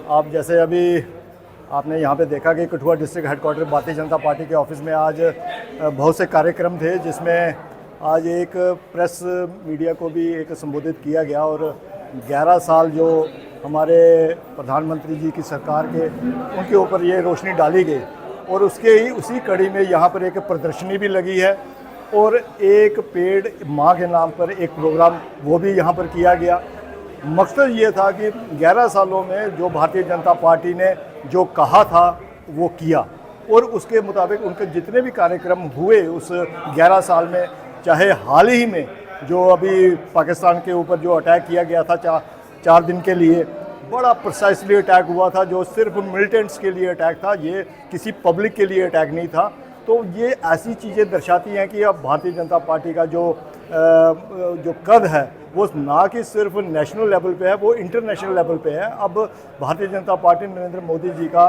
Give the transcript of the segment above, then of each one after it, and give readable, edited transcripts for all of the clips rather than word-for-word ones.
आप जैसे अभी आपने यहाँ पे देखा कि Kathua district headquarter Bharatiya Janata party के ऑफिस में आज बहुत से कार्यक्रम थे, जिसमें आज एक प्रेस मीडिया को भी एक संबोधित किया गया और 11 साल जो हमारे प्रधानमंत्री जी की सरकार के उनके ऊपर ये रोशनी डाली गई और उसके ही उसी कड़ी में यहाँ पर एक प्रदर्शनी भी लगी है और एक पेड़ माँ के नाम पर एक प्रोग्राम वो भी यहाँ पर किया गया। मकसद ये था कि 11 सालों में जो भारतीय जनता पार्टी ने जो कहा था वो किया और उसके मुताबिक उनके जितने भी कार्यक्रम हुए उस 11 साल में, चाहे हाल ही में जो अभी पाकिस्तान के ऊपर जो अटैक किया गया था 4 दिन के लिए, बड़ा प्रिसाइसली अटैक हुआ था जो सिर्फ मिलिटेंट्स के लिए अटैक था, ये किसी पब्लिक के लिए अटैक नहीं था। तो ये ऐसी चीज़ें दर्शाती हैं कि अब भारतीय जनता पार्टी का जो कद है वो ना कि सिर्फ नेशनल लेवल पे है, वो इंटरनेशनल लेवल पे है। अब भारतीय जनता पार्टी नरेंद्र मोदी जी का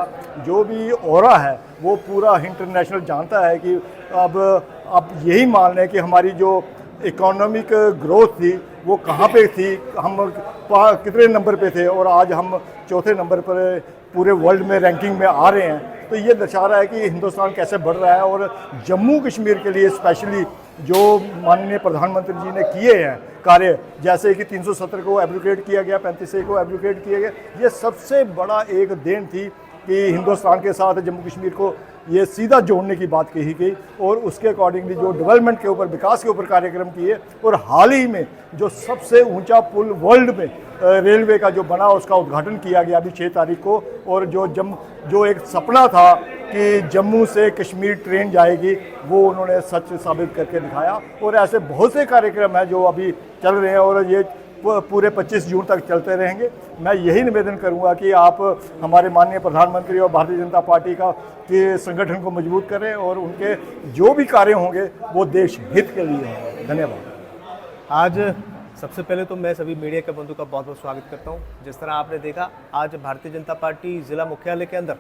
जो भी ऑरा है वो पूरा इंटरनेशनल जानता है कि अब यही मान लें कि हमारी जो इकोनॉमिक ग्रोथ थी वो कहाँ पे थी, हम कितने नंबर पे थे और आज हम चौथे नंबर पर पूरे वर्ल्ड में रैंकिंग में आ रहे हैं। तो ये दर्शा रहा है कि हिंदुस्तान कैसे बढ़ रहा है और जम्मू कश्मीर के लिए स्पेशली जो माननीय प्रधानमंत्री जी ने किए हैं कार्य, जैसे कि 370 को एब्रोगेट किया गया, 35A को एब्रोगेट किया गया, ये सबसे बड़ा एक देन थी कि हिंदुस्तान के साथ जम्मू कश्मीर को ये सीधा जोड़ने की बात कही गई और उसके अकॉर्डिंगली जो डेवलपमेंट के ऊपर, विकास के ऊपर कार्यक्रम किए और हाल ही में जो सबसे ऊंचा पुल वर्ल्ड में रेलवे का जो बना उसका उद्घाटन किया गया अभी 6 तारीख को। और जो एक सपना था कि जम्मू से कश्मीर ट्रेन जाएगी वो उन्होंने सच साबित करके दिखाया। और ऐसे बहुत से कार्यक्रम हैं जो अभी चल रहे हैं और ये पूरे 25 जून तक चलते रहेंगे। मैं यही निवेदन करूंगा कि आप हमारे माननीय प्रधानमंत्री और भारतीय जनता पार्टी के संगठन को मजबूत करें और उनके जो भी कार्य होंगे वो देश हित के लिए होंगे। धन्यवाद। आज सबसे पहले तो मैं सभी मीडिया के बंधु का बहुत बहुत स्वागत करता हूं। जिस तरह आपने देखा आज भारतीय जनता पार्टी ज़िला मुख्यालय के अंदर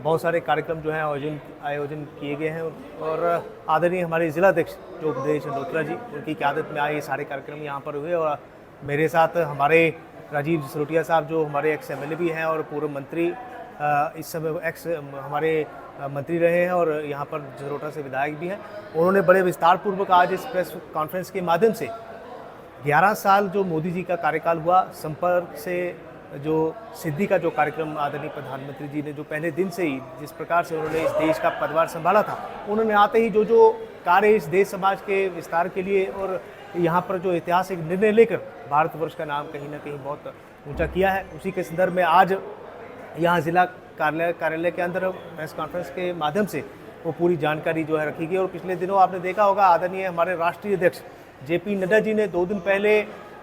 बहुत सारे कार्यक्रम जो हैं आयोजन किए गए हैं और आदरणीय हमारे जिलाध्यक्ष जो उपदेश डोत्रा जी, उनकी क़यादत में आए ये सारे कार्यक्रम यहाँ पर हुए और मेरे साथ हमारे राजीव जसरोटिया साहब जो हमारे एक्स MLA भी हैं और पूर्व मंत्री, इस समय एक्स हमारे मंत्री रहे हैं और यहाँ पर जसरोटा से विधायक भी हैं। उन्होंने बड़े विस्तार पूर्वक आज इस प्रेस कॉन्फ्रेंस के माध्यम से 11 साल जो मोदी जी का कार्यकाल हुआ, संपर्क से जो सिद्धि का जो कार्यक्रम आदरणीय प्रधानमंत्री जी ने जो पहले दिन से ही जिस प्रकार से उन्होंने इस देश का पदभार संभाला था, उन्होंने आते ही जो कार्य इस देश समाज के विस्तार के लिए और यहाँ पर जो ऐतिहासिक निर्णय लेकर भारतवर्ष का नाम कहीं ना कहीं बहुत ऊंचा किया है, उसी के संदर्भ में आज यहाँ जिला कार्यालय के अंदर प्रेस कॉन्फ्रेंस के माध्यम से वो पूरी जानकारी जो है रखी गई। और पिछले दिनों आपने देखा होगा आदरणीय हमारे राष्ट्रीय अध्यक्ष JP नड्डा जी ने 2 दिन पहले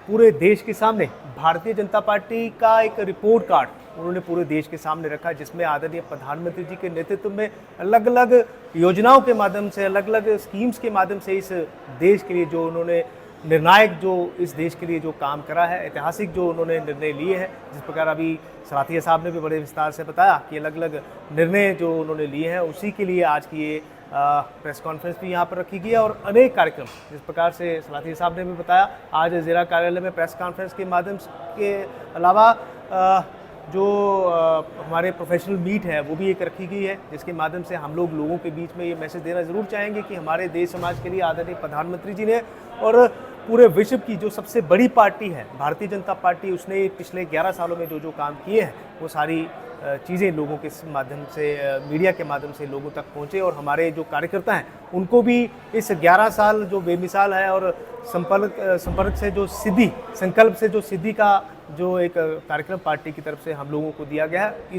पूरे देश के सामने भारतीय जनता पार्टी का एक रिपोर्ट कार्ड उन्होंने पूरे देश के सामने रखा, जिसमें आदरणीय प्रधानमंत्री जी के नेतृत्व में अलग अलग योजनाओं के माध्यम से, अलग अलग स्कीम्स के माध्यम से इस देश के लिए जो उन्होंने निर्णायक जो इस देश के लिए जो काम करा है, ऐतिहासिक जो उन्होंने निर्णय लिए हैं, जिस प्रकार अभी सराथिया साहब ने भी बड़े विस्तार से बताया कि अलग अलग निर्णय जो उन्होंने लिए हैं, उसी के लिए आज की ये प्रेस कॉन्फ्रेंस भी यहाँ पर रखी गई है और अनेक कार्यक्रम जिस प्रकार से सराथिया साहब ने भी बताया। आज जिला कार्यालय में प्रेस कॉन्फ्रेंस के माध्यम के अलावा जो हमारे प्रोफेशनल मीट है वो भी एक रखी गई है, जिसके माध्यम से हम लोगों के बीच में ये मैसेज देना ज़रूर चाहेंगे कि हमारे देश समाज के लिए आदरणीय प्रधानमंत्री जी ने और पूरे विश्व की जो सबसे बड़ी पार्टी है भारतीय जनता पार्टी, उसने पिछले 11 सालों में जो काम किए हैं वो सारी चीज़ें लोगों के माध्यम से, मीडिया के माध्यम से लोगों तक पहुँचे और हमारे जो कार्यकर्ता हैं उनको भी इस 11 साल जो बेमिसाल है और संपर्क से जो सिद्धि, संकल्प से जो सिद्धि का जो एक कार्यक्रम पार्टी की तरफ से हम लोगों को दिया गया है।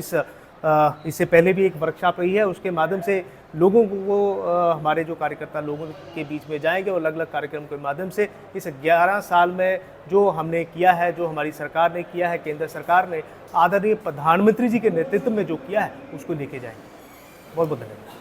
इससे पहले भी एक वर्कशॉप रही है, उसके माध्यम से लोगों को हमारे जो कार्यकर्ता लोगों के बीच में जाएंगे और अलग अलग कार्यक्रम के माध्यम से इस 11 साल में जो हमने किया है, जो हमारी सरकार ने किया है, केंद्र सरकार ने आदरणीय प्रधानमंत्री जी के नेतृत्व में जो किया है उसको लेके जाएंगे। बहुत बहुत धन्यवाद।